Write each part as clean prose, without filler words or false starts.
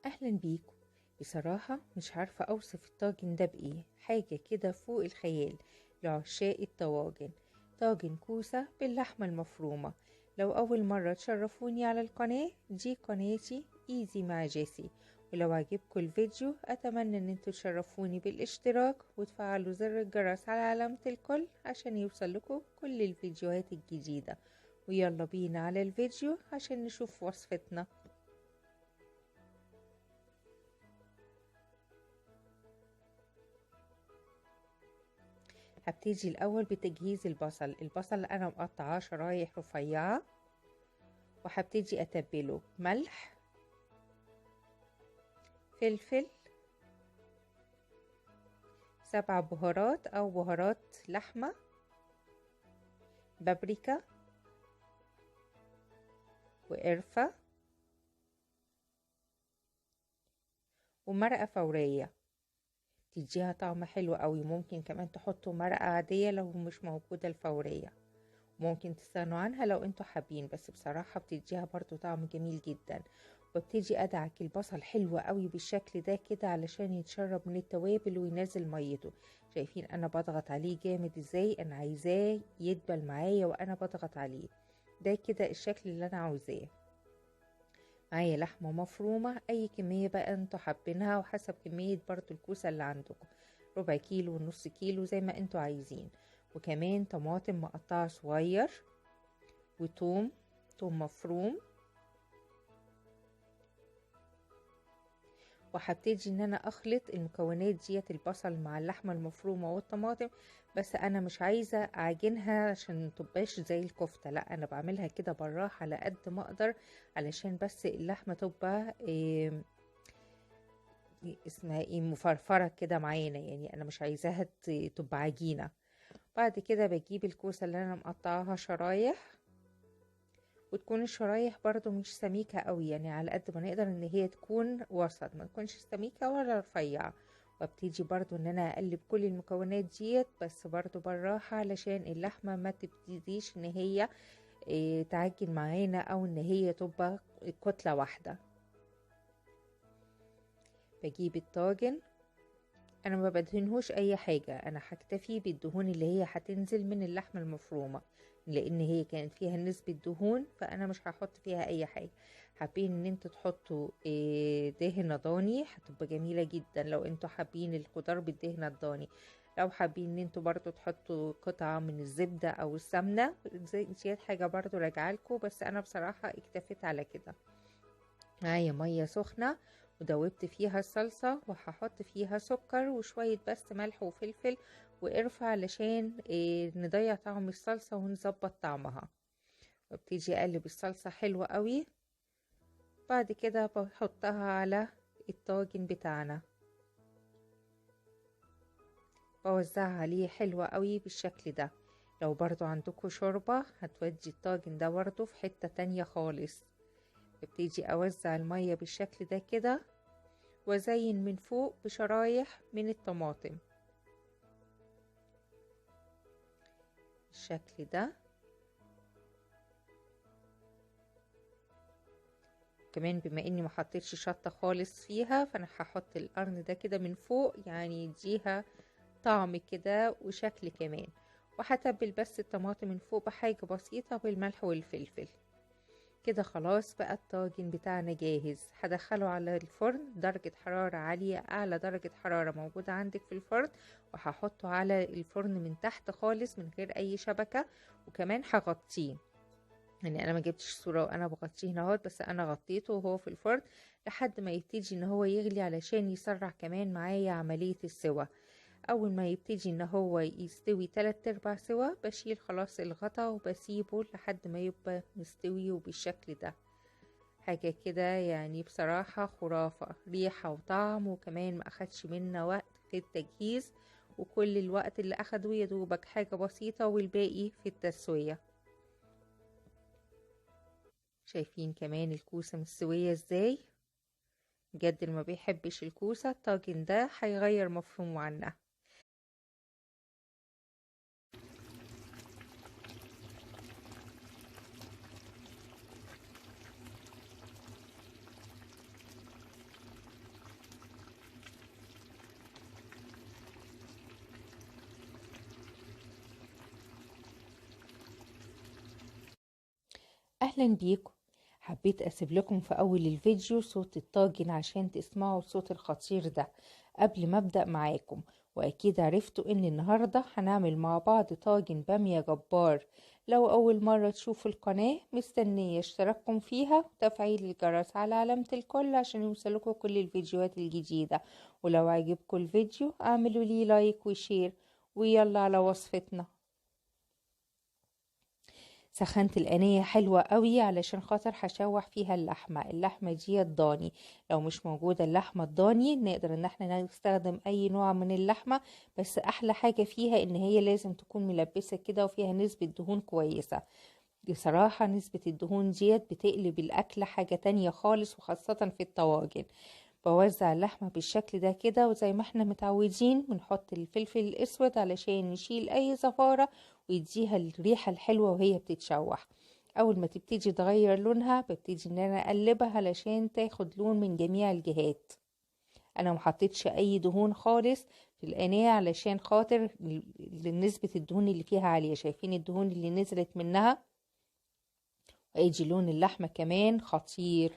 أهلا بيكم. بصراحة مش عارفة أوصف الطاجن ده بإيه، حاجة كده فوق الخيال لعشاق الطواجن. طاجن كوسة باللحمة المفرومة. لو أول مرة تشرفوني على القناة، دي قناتي ايزي مع جيسي. ولو عجبكم الفيديو أتمنى أن انتوا تشرفوني بالاشتراك وتفعلوا زر الجرس على علامة الكل عشان يوصل لكم كل الفيديوهات الجديدة. ويلا بينا على الفيديو عشان نشوف وصفتنا. هبتدي الأول بتجهيز البصل أنا مقطعاه شرايح رفيعة، وهبتدي أتبله ملح، فلفل، 7 بهارات أو بهارات لحمة، بابريكا، وقرفة، ومرقة فورية تديها طعم حلو قوي. ممكن كمان تحطوا مرقة عادية لو مش موجودة الفورية، ممكن تستغنوا عنها لو انتوا حابين، بس بصراحة بتديها برضو طعم جميل جدا. وابتدي ادعك البصل حلو قوي بالشكل ده كده علشان يتشرب من التوابل وينزل ميته. شايفين انا بضغط عليه جامد ازاي؟ انا عايزاه يدبل معايا وانا بضغط عليه. ده كده الشكل اللي انا عاوزاه. معايا لحمة مفرومة اي كمية بقى انتوا حابينها، وحسب كمية برضو الكوسة اللي عندكم، ربع كيلو ونص كيلو زي ما انتوا عايزين. وكمان طماطم مقطعة صغير، وتوم، توم مفروم. وهبتدي ان انا اخلط المكونات ديت، البصل مع اللحمه المفرومه والطماطم. بس انا مش عايزه اعجنها عشان متبقاش زي الكفته، لا انا بعملها كده بالراحه على قد ما اقدر، علشان بس اللحمه تبقى اسمها ايه، مفرفره كده معانا، يعني انا مش عايزاها تبقى عجينه. بعد كده بجيب الكوسه اللي انا مقطعاها شرايح، وتكون الشرايح برضو مش سميكة قوي، يعني على قد ما نقدر ان هي تكون وسط، ما تكونش سميكة ولا رفيعة. وابتدي برضو ان انا اقلب كل المكونات ديت، بس برضو بالراحة علشان اللحمة ما تبتديش ان هي تعجن معانا او ان هي تبقى كتلة واحدة. بجيب الطاجن، انا ما بدهنهوش اي حاجة، انا هكتفي بالدهون اللي هي هتنزل من اللحمة المفرومة، لان هي كانت فيها نسبة دهون، فانا مش هحط فيها اي حاجة. حابين ان انتوا تحطوا دهنة ضاني هتبقى جميلة جدا، لو انتوا حابين الخضار بالدهنة الضاني. لو حابين ان انتوا برضو تحطوا قطعة من الزبدة او السمنة، ديت حاجة برضو راجعة لكم، بس انا بصراحة اكتفيت على كده. معايا مية سخنة ودوبت فيها الصلصة، وهحط فيها سكر وشوية بس ملح وفلفل وقرفة علشان نضيع طعم الصلصة ونظبط طعمها. وابتدي اقلب الصلصة حلوة قوي. بعد كده بحطها على الطاجن بتاعنا، بوزعها عليه حلوة قوي بالشكل ده. لو برضو عندكم شوربة هتودي الطاجن ده برضو في حتة تانية خالص. ابتدي اوزع المية بالشكل ده كده، وازين من فوق بشرايح من الطماطم بالشكل ده. كمان بما اني ما حطيتش شطة خالص فيها، فانا هحط القرن ده كده من فوق، يعني يديها طعم كده وشكل كمان. وهتبل بس الطماطم من فوق بحاجة بسيطة بالملح والفلفل. كده خلاص بقى الطاجن بتاعنا جاهز. هدخله على الفرن درجة حرارة عالية، اعلى درجة حرارة موجودة عندك في الفرن. وهحطه على الفرن من تحت خالص من غير اي شبكة. وكمان هغطيه، يعني انا ما جبتش صورة وانا بغطيه هنا اهوت، بس انا غطيته وهو في الفرن لحد ما يبتدي ان هو يغلي، علشان يسرع كمان معايا عملية السوا. اول ما يبتدي ان هو يستوي 3/4 سوا، بشيل خلاص الغطا وبسيبه لحد ما يبقى مستوي وبالشكل ده. حاجة كده يعني بصراحة خرافة، ريحة وطعم، وكمان ما اخدش منا وقت في التجهيز، وكل الوقت اللي اخده يدوبك حاجة بسيطة والباقي في التسوية. شايفين كمان الكوسة مستوية ازاي؟ بجد اللي ما بيحبش الكوسة الطاجن ده هيغير مفهومه عنها. اهلا بيكم. حبيت اسيب لكم في اول الفيديو صوت الطاجن عشان تسمعوا الصوت الخطير ده قبل ما ابدأ معاكم. واكيد عرفتوا ان النهاردة هنعمل مع بعض طاجن بامية جبار. لو اول مرة تشوفوا القناة مستنية اشتراككم فيها وتفعيل الجرس على علامة الكل عشان يوصلكوا كل الفيديوهات الجديدة. ولو عجبكم الفيديو اعملوا لي لايك وشير. ويلا على وصفتنا. سخنت القنية حلوة قوي علشان خاطر هشوح فيها اللحمة دي الضاني. لو مش موجودة اللحمة الضاني نقدر ان احنا نستخدم اي نوع من اللحمة. بس احلى حاجة فيها ان هي لازم تكون ملبسة كده وفيها نسبة دهون كويسة. بصراحة نسبة الدهون ديت بتقلب الاكل حاجة تانية خالص وخاصة في الطواجن. بوزع اللحمة بالشكل ده كده وزي ما احنا متعودين بنحط الفلفل الاسود علشان نشيل اي زفارة ويديها الريحة الحلوة وهي بتتشوح. اول ما تبتدي تغير لونها ببتدي ان انا اقلبها علشان تاخد لون من جميع الجهات. انا محطتش اي دهون خالص في القناة علشان خاطر نسبة الدهون اللي فيها عالية. شايفين الدهون اللي نزلت منها؟ ويجي لون اللحمة كمان خطير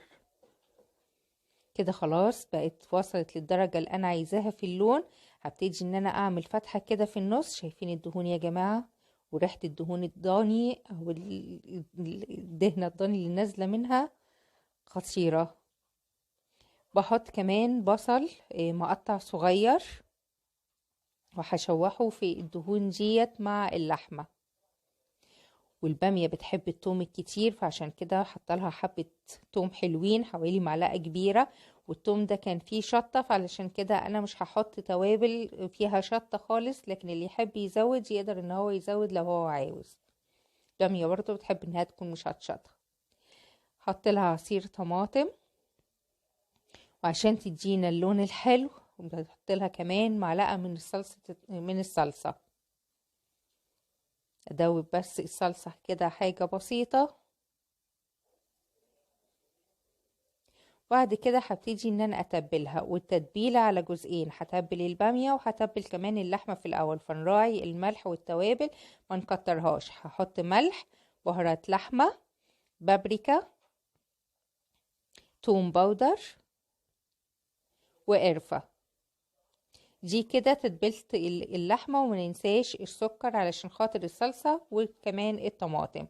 كده. خلاص بقت وصلت للدرجة اللي انا عايزاها في اللون. هبتدي ان انا اعمل فتحة كده في النص. شايفين الدهون يا جماعة؟ وريحة الدهون الضاني او الدهنة الضاني اللي نازلة منها خطيرة. بحط كمان بصل مقطع صغير وهشوحه في الدهون ديت مع اللحمة. والبامية بتحب التوم الكتير فعشان كده حط لها حبة توم حلوين حوالي معلقة كبيرة. والتوم ده كان فيه شطة فعلشان كده انا مش هحط توابل فيها شطة خالص. لكن اللي يحب يزود يقدر ان هو يزود لو هو عاوز. البامية برضو بتحب انها تكون مشطشطة. حط لها عصير طماطم وعشان تدينا اللون الحلو بحط لها كمان معلقة من الصلصة. ادوب بس الصلصة كده حاجة بسيطة. بعد كده هبتدي ان انا اتبلها والتتبيله على جزئين. هتبل الباميه وهتبل كمان اللحمه في الاول فنراعي الملح والتوابل ما نكترهاش. هحط ملح بهارات لحمه بابريكا توم باودر وقرفه. دي كده تتبيلة اللحمه وما ننساش السكر علشان خاطر الصلصه وكمان الطماطم.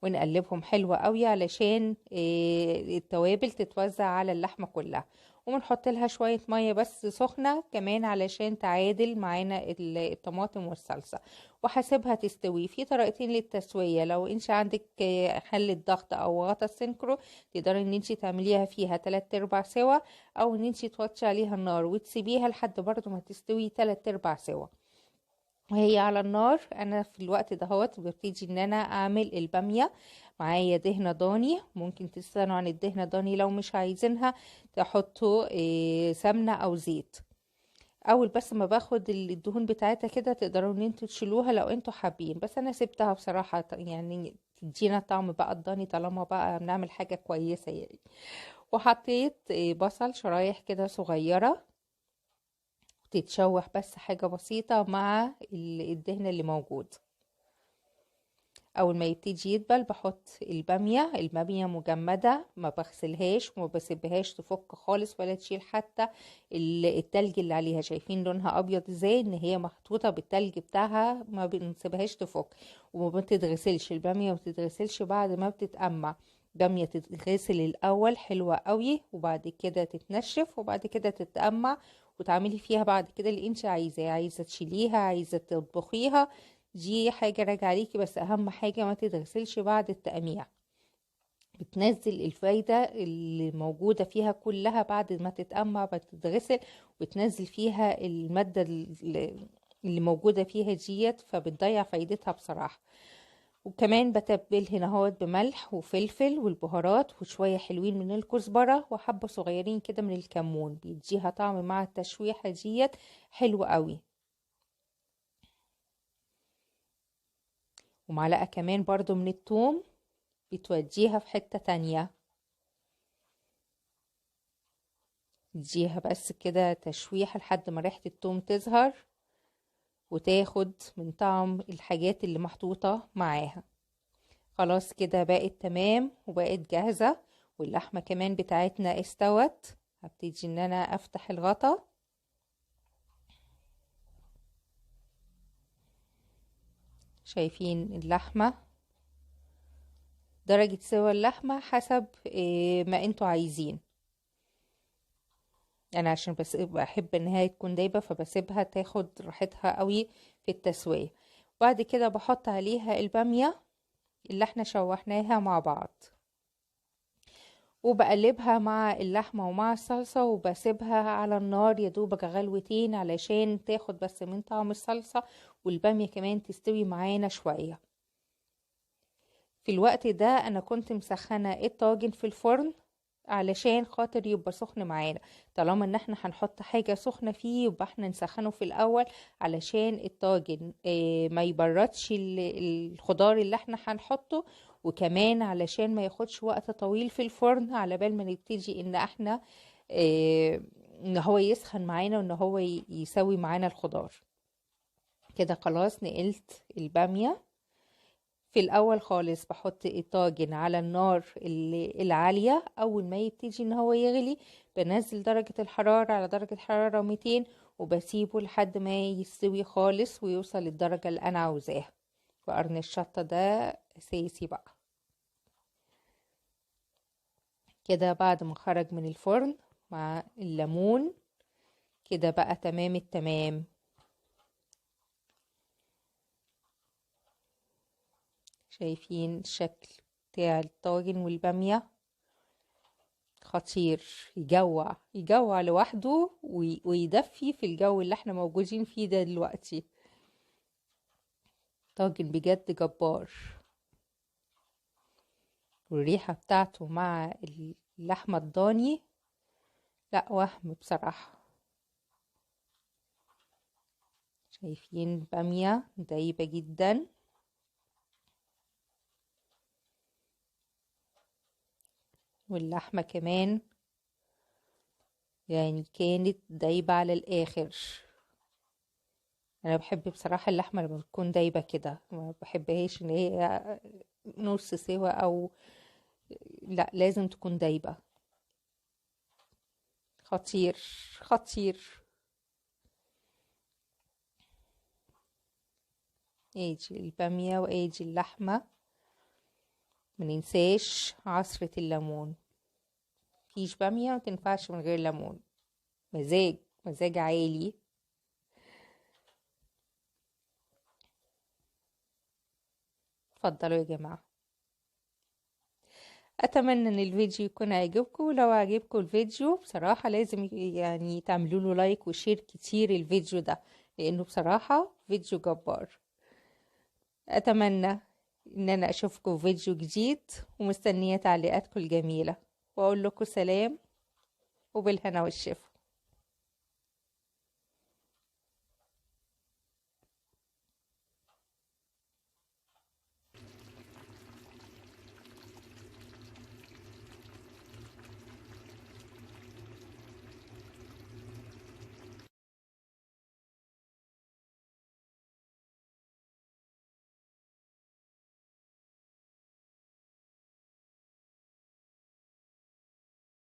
ونقلبهم حلوة قوي علشان التوابل تتوزع على اللحمة كلها. وبنحط لها شوية مية بس سخنة كمان علشان تعادل معانا الطماطم والصلصة. وهسيبها تستوي. في طريقتين للتسوية. لو انت عندك حلة ضغط او غطا سنكرو تقدري ان انت تعمليها فيها 3/4 سوا او ان انت توطي عليها النار وتسيبيها لحد برضو ما تستوي 3/4 سوا. وهي على النار انا في الوقت دهوت ببتدي ان انا اعمل الباميه. معايا دهنه ضاني. ممكن تستغنوا عن الدهنه ضاني لو مش عايزينها تحطوا سمنه او زيت. اول بس ما باخد الدهون بتاعتها كده تقدروا ان انتوا تشيلوها لو انتوا حابين. بس انا سبتها بصراحه يعني تدينا طعم بقى الضاني طالما بقى بنعمل حاجه كويسه يعني. وحطيت بصل شرايح كده صغيره تتشوح بس حاجة بسيطة مع الدهن اللي موجود. اول ما يبتدي يدبل بحط البامية مجمدة ما بغسلهاش وما بسيبهاش تفك خالص ولا تشيل حتى التلج اللي عليها. شايفين لونها ابيض ازاي؟ ان هي محطوطة بالتلج بتاعها ما بنسيبهاش تفك. وما بتتغسلش البامية ما بتتغسلش بعد ما بتتقمع. بامية تتغسل الاول حلوة قوي وبعد كده تتنشف وبعد كده تتقمع وتعملي فيها بعد كده اللي انت عايزاه. عايزة تشيليها عايزة تطبخيها دي حاجة راجعة عليكي. بس اهم حاجة ما تتغسلش بعد التقميع. بتنزل الفايدة اللي موجودة فيها كلها بعد ما تتقمع بتتغسل. وتنزل فيها المادة اللي موجودة فيها ديت فبتضيع فايدتها بصراحة. وكمان بتبل هنا اهوت بملح وفلفل والبهارات وشوية حلوين من الكزبرة وحبة صغيرين كده من الكمون بيديها طعم مع التشويحة ديت حلو قوي. ومعلقة كمان برضو من الثوم بتوديها في حتة تانية. تديها بس كده تشويح لحد ما ريحة الثوم تظهر وتاخد من طعم الحاجات اللي محطوطة معاها. خلاص كده بقت تمام وبقت جاهزة، واللحمة كمان بتاعتنا استوت. هبتدي ان انا افتح الغطا. شايفين اللحمة؟ درجة سوى اللحمة حسب ما انتوا عايزين. انا عشان بس بحب ان هي تكون دايبة فبسيبها تاخد راحتها قوي في التسوية. بعد كده بحط عليها البامية اللي احنا شوحناها مع بعض، وبقلبها مع اللحمة ومع الصلصة، وبسيبها على النار يا دوبك غلوتين علشان تاخد بس من طعم الصلصة، والبامية كمان تستوي معانا شوية. في الوقت ده انا كنت مسخنة الطاجن في الفرن علشان خاطر يبقى سخن معانا. طالما ان احنا هنحط حاجة سخنة فيه يبقى احنا نسخنه في الاول علشان الطاجن ما يبردش الخضار اللي احنا هنحطه، وكمان علشان ما ياخدش وقت طويل في الفرن على بال ما نبتدي ان احنا ان هو يسخن معانا وان هو يسوي معانا الخضار. كده خلاص نقلت البامية. في الاول خالص بحط الطاجن على النار العالية. اول ما يبتدي ان هو يغلي بنزل درجة الحرارة على درجة حرارة 200، وبسيبه لحد ما يستوي خالص ويوصل للدرجة اللي انا عاوزاها. وقرن الشطة ده اساسي بقى. كده بعد ما خرج من الفرن مع الليمون كده بقى تمام التمام. شايفين الشكل بتاع الطاجن والبامية؟ خطير، يجوع يجوع لوحده ويدفي في الجو اللي احنا موجودين فيه ده دلوقتي. طاجن بجد جبار، والريحة بتاعته مع اللحمة الضاني لا وهم بصراحة. شايفين بامية دايبة جدا، واللحمة كمان يعني كانت دايبة على الآخر. أنا بحب بصراحة اللحمة لما بتكون دايبة كده، ما بحبهاش إن هي نص سوا أو لا، لازم تكون دايبة. خطير خطير. اجي البامية واجي اللحمة، مننساش عصرة الليمون. مفيش بامية متنفعش من غير ليمون. مزاج مزاج عالي. اتفضلوا يا جماعة. اتمنى ان الفيديو يكون عجبكم، ولو عجبكم الفيديو بصراحة لازم يعني تعملوا له لايك وشير كتير الفيديو ده، لانه بصراحة فيديو جبار. اتمنى ان انا اشوفكم في فيديو جديد، ومستنية تعليقاتكم الجميلة، واقول لكم سلام وبالهنا والشفا.